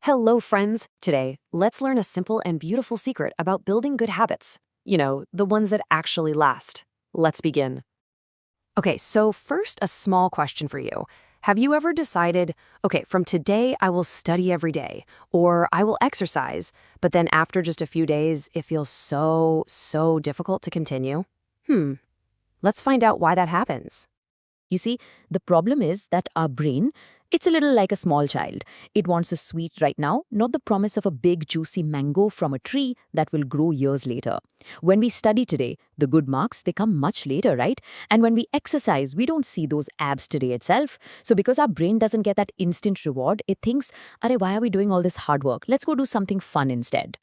Hello, friends. Today, let's learn a simple and beautiful secret about building good habits. The ones that actually last. Let's begin. Okay, so first, a small question for you. Have you ever decided, okay, from today, I will study every day, or I will exercise, but then after just a few days, it feels so difficult to continue? Let's find out why that happens. You see, the problem is that our brain, it's a little like a small child. It wants a sweet right now, not the promise of a big juicy mango from a tree that will grow years later. When we study today, the good marks, they come much later, right? And when we exercise, we don't see those abs today itself. So because our brain doesn't get that instant reward, it thinks, "Arey, why are we doing all this hard work? Let's go do something fun instead."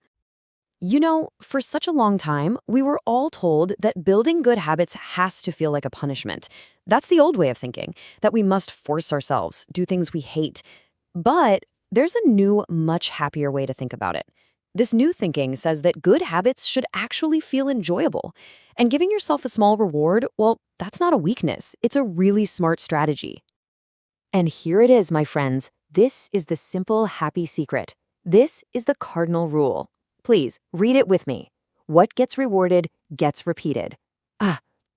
For such a long time, we were all told that building good habits has to feel like a punishment. That's the old way of thinking, that we must force ourselves, do things we hate. But there's a new, much happier way to think about it. This new thinking says that good habits should actually feel enjoyable. And giving yourself a small reward, well, that's not a weakness. It's a really smart strategy. And here it is, my friends. This is the simple, happy secret. This is the cardinal rule. Please, read it with me. What gets rewarded gets repeated.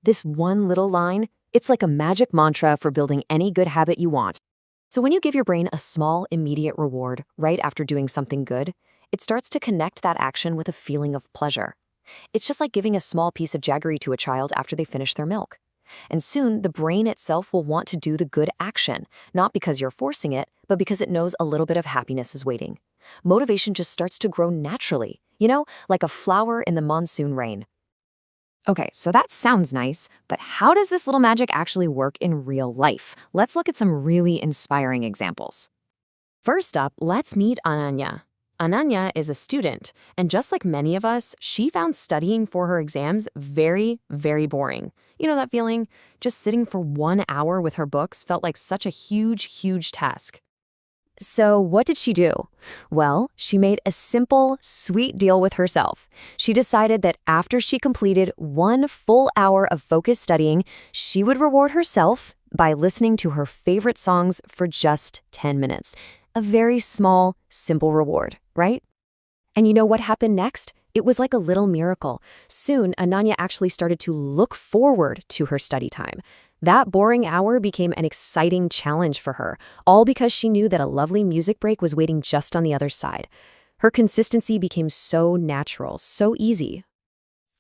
This one little line, it's like a magic mantra for building any good habit you want. So when you give your brain a small, immediate reward right after doing something good, it starts to connect that action with a feeling of pleasure. It's just like giving a small piece of jaggery to a child after they finish their milk. And soon, the brain itself will want to do the good action, not because you're forcing it, but because it knows a little bit of happiness is waiting. Motivation just starts to grow naturally, like a flower in the monsoon rain. Okay, so that sounds nice, but how does this little magic actually work in real life? Let's look at some really inspiring examples. First up, let's meet Ananya. Ananya is a student, and just like many of us, she found studying for her exams very boring. You know that feeling? Just sitting for 1 hour with her books felt like such a huge task. So what did she do? Well, she made a simple, sweet deal with herself. She decided that after she completed 1 full hour of focused studying, she would reward herself by listening to her favorite songs for just 10 minutes. A very small, simple reward, right? And you know what happened next? It was like a little miracle. Soon, Ananya actually started to look forward to her study time. That boring hour became an exciting challenge for her, all because she knew that a lovely music break was waiting just on the other side. Her consistency became so natural, so easy.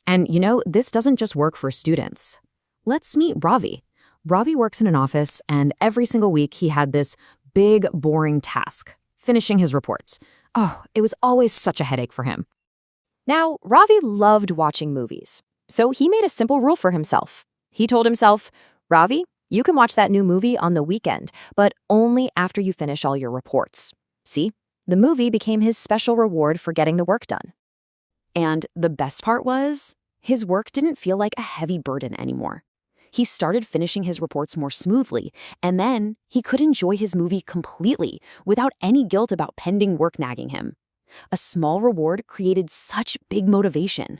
And this doesn't just work for students. Let's meet Ravi. Ravi works in an office, and every single week he had this big, boring task, finishing his reports. It was always such a headache for him. Now, Ravi loved watching movies, so he made a simple rule for himself. He told himself, "Ravi, you can watch that new movie on the weekend, but only after you finish all your reports." See, the movie became his special reward for getting the work done. And the best part was, his work didn't feel like a heavy burden anymore. He started finishing his reports more smoothly, and then he could enjoy his movie completely without any guilt about pending work nagging him. A small reward created such big motivation.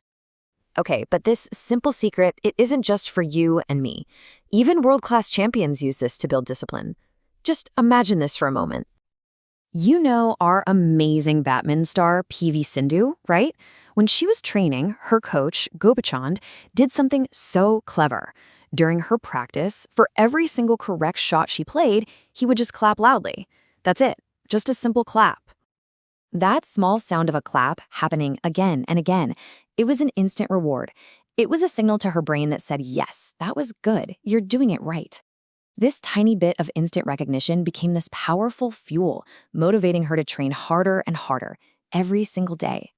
Okay, but this simple secret, it isn't just for you and me. Even world-class champions use this to build discipline. Just imagine this for a moment. You know our amazing badminton star, PV Sindhu, right? When she was training, her coach, Gopachand, did something so clever. During her practice, for every single correct shot she played, he would just clap loudly. That's it, just a simple clap. That small sound of a clap happening again and again, it was an instant reward. It was a signal to her brain that said, yes, that was good, you're doing it right. This tiny bit of instant recognition became this powerful fuel, motivating her to train harder and harder every single day.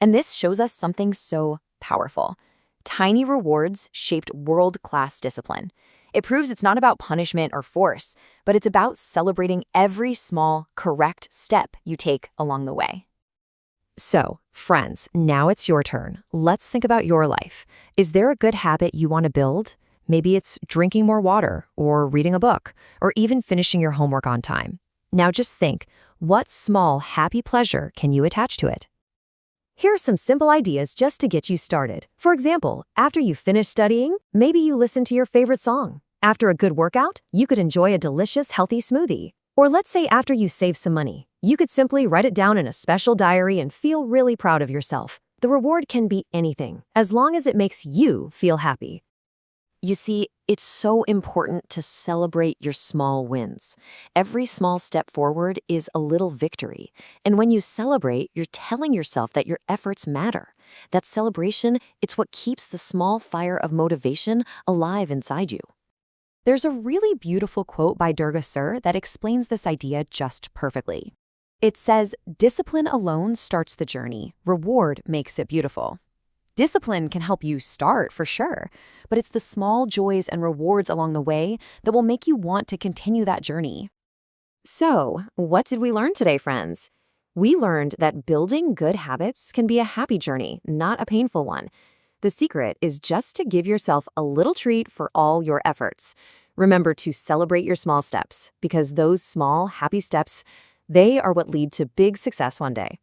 And this shows us something so powerful. Tiny rewards shaped world-class discipline. It proves it's not about punishment or force, but it's about celebrating every small, correct step you take along the way. So, friends, now it's your turn. Let's think about your life. Is there a good habit you want to build? Maybe it's drinking more water, or reading a book, or even finishing your homework on time. Now just think, what small, happy pleasure can you attach to it? Here are some simple ideas just to get you started. For example, after you finish studying, maybe you listen to your favorite song. After a good workout, you could enjoy a delicious, healthy smoothie. Or let's say after you save some money, You could simply write it down in a special diary and feel really proud of yourself. The reward can be anything, as long as it makes you feel happy. You see, it's so important to celebrate your small wins. Every small step forward is a little victory. And when you celebrate, you're telling yourself that your efforts matter. That celebration, it's what keeps the small fire of motivation alive inside you. There's a really beautiful quote by Durga Sir that explains this idea just perfectly. It says, "Discipline alone starts the journey. Reward makes it beautiful." Discipline can help you start, for sure, but it's the small joys and rewards along the way that will make you want to continue that journey. So, what did we learn today, friends? We learned that building good habits can be a happy journey, not a painful one. The secret is just to give yourself a little treat for all your efforts. Remember to celebrate your small steps, because those small, happy steps, they are what lead to big success one day.